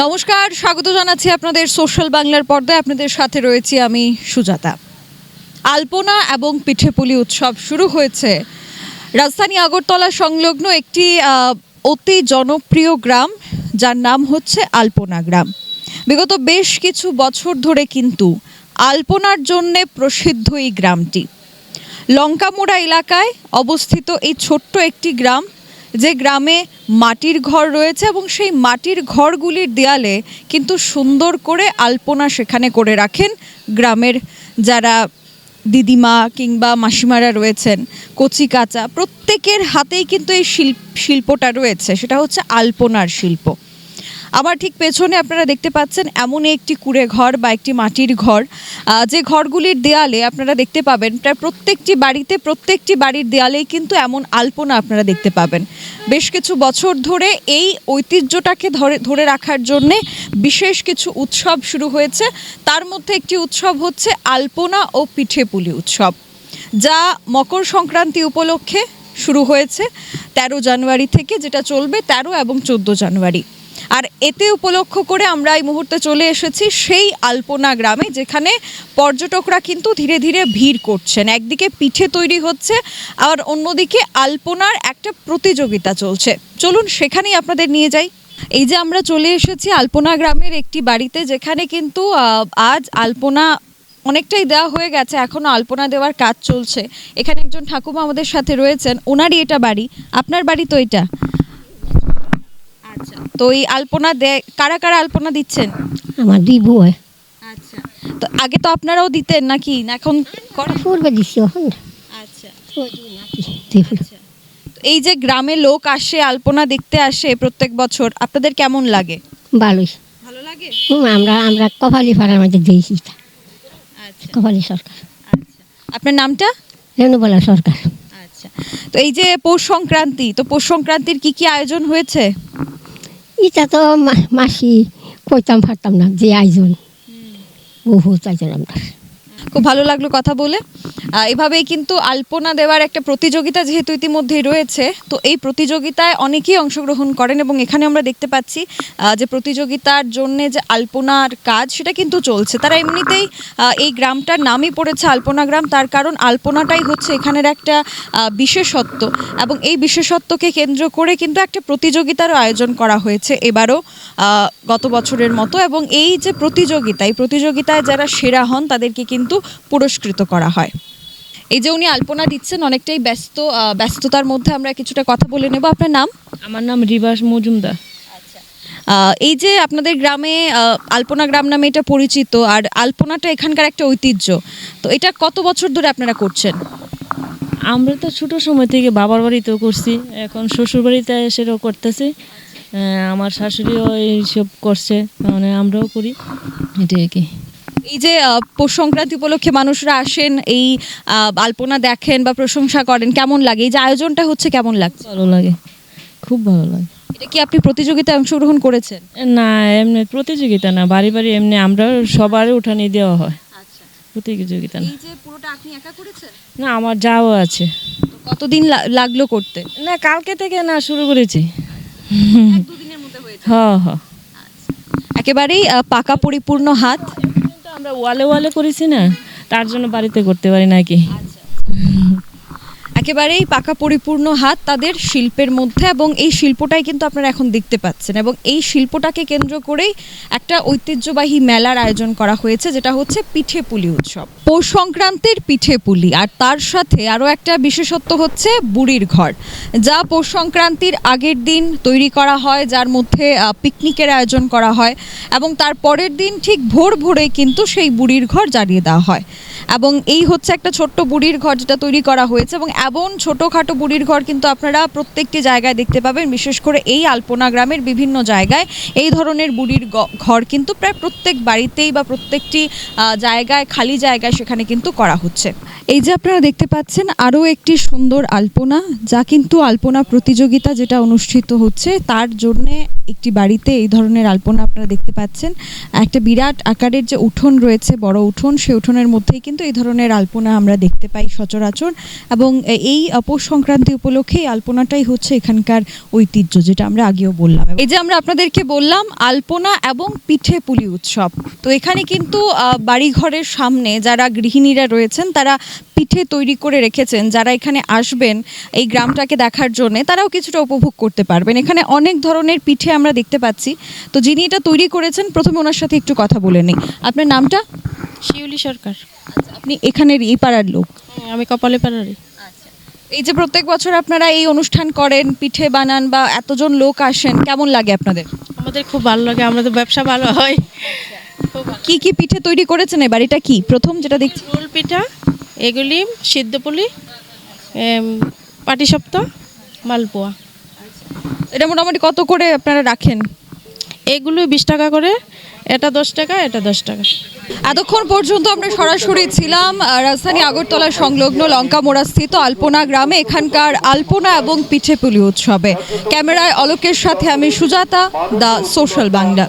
নমস্কার, স্বাগত জানাচ্ছি আপনাদের সোশ্যাল বাংলার পর্দায়। আপনাদের সাথে রয়েছি আমি সুজাতা। আলপনা এবং পিঠেপুলি উৎসব শুরু হয়েছে রাজধানী আগরতলা সংলগ্ন একটি অতি জনপ্রিয় গ্রাম, যার নাম হচ্ছে আলপনা গ্রাম। বিগত বেশ কিছু বছর ধরে কিন্তু আলপনার জন্যে প্রসিদ্ধ এই গ্রামটি। লঙ্কামোড়া এলাকায় অবস্থিত এই ছোট্ট একটি গ্রাম, যে গ্রামে মাটির ঘর রয়েছে এবং সেই মাটির ঘরগুলির দেয়ালে কিন্তু সুন্দর করে আলপনা সেখানে করে রাখেন গ্রামের যারা দিদিমা কিংবা মাসিমারা রয়েছেন, কচি কাঁচা প্রত্যেকের হাতেই কিন্তু এই শিল্পটা রয়েছে, সেটা হচ্ছে আলপনার শিল্প। আমার ঠিক পেছনে আপনারা দেখতে পাচ্ছেন এমনই একটি কুঁড়ে ঘর বা একটি মাটির ঘর, যে ঘরগুলির দেয়ালে আপনারা দেখতে পাবেন প্রায় প্রত্যেকটি বাড়ির দেয়ালেই কিন্তু এমন আলপনা আপনারা দেখতে পাবেন। বেশ কিছু বছর ধরে এই ঐতিহ্যটাকে ধরে রাখার জন্যে বিশেষ কিছু উৎসব শুরু হয়েছে। তার মধ্যে একটি উৎসব হচ্ছে আলপনা ও পিঠেপুলি উৎসব, যা মকর সংক্রান্তি উপলক্ষে শুরু হয়েছে 13 জানুয়ারি থেকে, যেটা চলবে 13 এবং 14 জানুয়ারি। আর এতে উপলক্ষ করে আমরা এই মুহূর্তে চলে এসেছি সেই আলপনা গ্রামে, যেখানে পর্যটকরা কিন্তু ধীরে ধীরে ভিড় করছেন। একদিকে পিঠে তৈরি হচ্ছে, আর অন্যদিকে আলপনার একটা প্রতিযোগিতা চলছে। চলুন সেখানেই আপনাদের নিয়ে যাই। এই যে আমরা চলে এসেছি আলপনা গ্রামের একটি বাড়িতে, যেখানে কিন্তু আজ আলপনা অনেকটাই দেওয়া হয়ে গেছে, এখনও আলপনা দেওয়ার কাজ চলছে। এখানে একজন ঠাকুমা আমাদের সাথে রয়েছেন, ওনারই এটা বাড়ি। আপনার বাড়ি তো এটা? আচ্ছা, তো এই আলপনা কারা কারা আলপনা দিচ্ছেন? আমার দুই বউ। আচ্ছা, তো আগে তো আপনারাও দিতেন নাকি, না এখন পূর্বে দিচ্ছি এখন। আচ্ছা, আচ্ছা। এই যে গ্রামে লোক আসে, আলপনা দেখতে আসে প্রত্যেক বছর, আপনাদের কেমন লাগে? ভালোই। ভালো লাগে। আমরা আমরা কপালি পাড়ার মধ্যে দিয়েছি। আচ্ছা কপালি সরকার। আচ্ছা, আপনার নামটা? রেণুবালা সরকার। আচ্ছা, তো এই যে পৌষ সংক্রান্তি, তো পৌষ সংক্রান্তির কি কি আয়োজন হয়েছে? এটা তো মাসি কইতাম পারতাম না, যে আয়োজন বহুত আয়োজন আমরা। খুব ভালো লাগলো কথা বলে। এভাবেই কিন্তু আলপনা দেওয়ার একটা প্রতিযোগিতা যেহেতু ইতিমধ্যেই রয়েছে, তো এই প্রতিযোগিতায় অনেকেই অংশগ্রহণ করেন এবং এখানে আমরা দেখতে পাচ্ছি যে প্রতিযোগিতার জন্য যে আলপনার কাজ সেটা কিন্তু চলছে। তারা এমনিতেই এই গ্রামটার নামই পড়েছে আলপনা গ্রাম, তার কারণ আলপনাটাই হচ্ছে এখানের একটা বিশেষত্ব, এবং এই বিশেষত্বকে কেন্দ্র করে কিন্তু একটা প্রতিযোগিতারও আয়োজন করা হয়েছে এবারও গত বছরের মতো। এবং এই যে প্রতিযোগিতায় যারা সেরা হন তাদেরকে কিন্তু পুরস্কৃত করা হয়। এই যে উনি আলপনা দিচ্ছেন, অনেকটাই ব্যস্ততার মধ্যে আমরা কিছুটা কথা বলে নেব। আপনার নাম? আমার নাম রিবাস মজুমদার। আচ্ছা, এই যে আপনাদের গ্রামে আলপনা গ্রাম নামে এটা পরিচিত, আর আলপনাটা এখানকার একটা ঐতিহ্য, তো এটা কত বছর ধরে আপনারা করছেন? আমরা তো ছোটো সময় থেকে বাবার বাড়িতেও করছি, এখন শ্বশুর বাড়িতে এসেও করতেছি। আমার শাশুড়িও এইসব করছে, মানে আমরাও করি, এটাই আর কি। এই যে পৌষ সংক্রান্তি উপলক্ষে মানুষরা আসেন, এই আলপনা দেখেন বা প্রশংসা করেন, কেমন লাগে? এই যে আয়োজনটা হচ্ছে কেমন লাগছে? ভালো লাগে, খুব ভালো লাগে। এটা কি আপনি প্রতিযোগিতায় অংশগ্রহণ করেছেন? না, এমনি প্রতিযোগিতা না, বাড়ি বাড়ি এমনি আমরা সবার উঠানে দেওয়া হয়, প্রতিযোগিতা না। এই যে পুরোটা আপনি একা করেছেন? না, আমার যাও আছে। কতদিন লাগলো করতে? না, কালকে থেকে না শুরু করেছি। দুদিনের মধ্যে হয়েছে? হ্যাঁ হ্যাঁ, একেবারেই পাকা পরিপূর্ণ হাত। কিন্তু আমরা ওয়ালে করেছি না, তার জন্য বাড়িতে করতে পারি নাকি। একেবারেই পাকা পরিপূর্ণ হাত তাদের শিল্পের মধ্যে, এবং এই শিল্পটাই কিন্তু আপনারা এখন দেখতে পাচ্ছেন। এবং এই শিল্পটাকে কেন্দ্র করেই একটা ঐতিহ্যবাহী মেলার আয়োজন করা হয়েছে, যেটা হচ্ছে পিঠেপুলি উৎসব। পৌষ সংক্রান্তির পিঠেপুলি, আর তার সাথে আরও একটা বিশেষত্ব হচ্ছে বুড়ির ঘর, যা পৌষ সংক্রান্তির আগের দিন তৈরি করা হয়, যার মধ্যে পিকনিকের আয়োজন করা হয়, এবং তার পরের দিন ঠিক ভোরে কিন্তু সেই বুড়ির ঘর জ্বালিয়ে দেওয়া হয়। এবং এই হচ্ছে একটা ছোট্ট বুড়ির ঘর যেটা তৈরি করা হয়েছে, এবং এমন ছোটোখাটো বুড়ির ঘর কিন্তু আপনারা প্রত্যেকটি জায়গায় দেখতে পাবেন। বিশেষ করে এই আলপনা গ্রামের বিভিন্ন জায়গায় এই ধরনের বুড়ির ঘর কিন্তু প্রায় প্রত্যেক বাড়িতেই বা প্রত্যেকটি জায়গায়, খালি জায়গায় সেখানে কিন্তু করা হচ্ছে। এই যে আপনারা দেখতে পাচ্ছেন আরও একটি সুন্দর আলপনা, যা কিন্তু আলপনা প্রতিযোগিতা যেটা অনুষ্ঠিত হচ্ছে তার জন্যে একটি বাড়িতে এই ধরনের আলপনা আপনারা দেখতে পাচ্ছেন। একটা বিরাট আকারের যে উঠোন রয়েছে, বড় উঠোন, সেই উঠোনের মধ্যেই কিন্তু কিন্তু এই ধরনের আলপনা আমরা দেখতে পাই সচরাচর, এবং এই পৌষ সংক্রান্তি উপলক্ষে এই আলপনাটাই হচ্ছে এখানকার ঐতিহ্য, যেটা আমরা আগেও বললাম। এই যে আমরা আপনাদেরকে বললাম আলপনা এবং পিঠে পুলি উৎসব, তো এখানে কিন্তু বাড়িঘরের সামনে যারা গৃহিণীরা রয়েছেন তারা পিঠে তৈরি করে রেখেছেন। যারা এখানে আসবেন এই গ্রামটাকে দেখার জন্য তারাও কিছুটা উপভোগ করতে পারবেন। এখানে অনেক ধরনের পিঠে আমরা দেখতে পাচ্ছি। তো যিনি এটা তৈরি করেছেন প্রথমে ওনার সাথে একটু কথা বলে নিই। আপনার নামটা? শিউলি সরকার। আপনি এখানের এই পাড়ার লোক? আমি কপালে পাড়ারি। এই যে প্রত্যেক বছর আপনারা এই অনুষ্ঠান করেন, পিঠে বানান বা এতজন লোক আসেন, কেমন লাগে আপনাদের? আমাদের খুব ভালো লাগে, আমাদের ব্যবসা ভালো হয়। কি কি পিঠে তৈরি করেছেন? এই বাড়িটা কি প্রথম যেটা দেখছি? রোল পিঠা, এগুলি সিদ্ধপুলি, পাটিসাপটা, মালপোয়া। এটা মোটামুটি কত করে আপনারা রাখেন? এগুলো 20 টাকা করে, এটা 10 টাকা, এটা 10 টাকা। এতক্ষণ পর্যন্ত আমরা সরাসরি ছিলাম রাজধানী আগরতলা সংলগ্ন লঙ্কামোড়া স্থিত আলপনা গ্রামে, এখানকার আলপনা এবং পিঠেপুলি উৎসবে। ক্যামেরায় অলোকের সাথে আমি সুজাতা, দ্য সোশ্যাল বাংলা।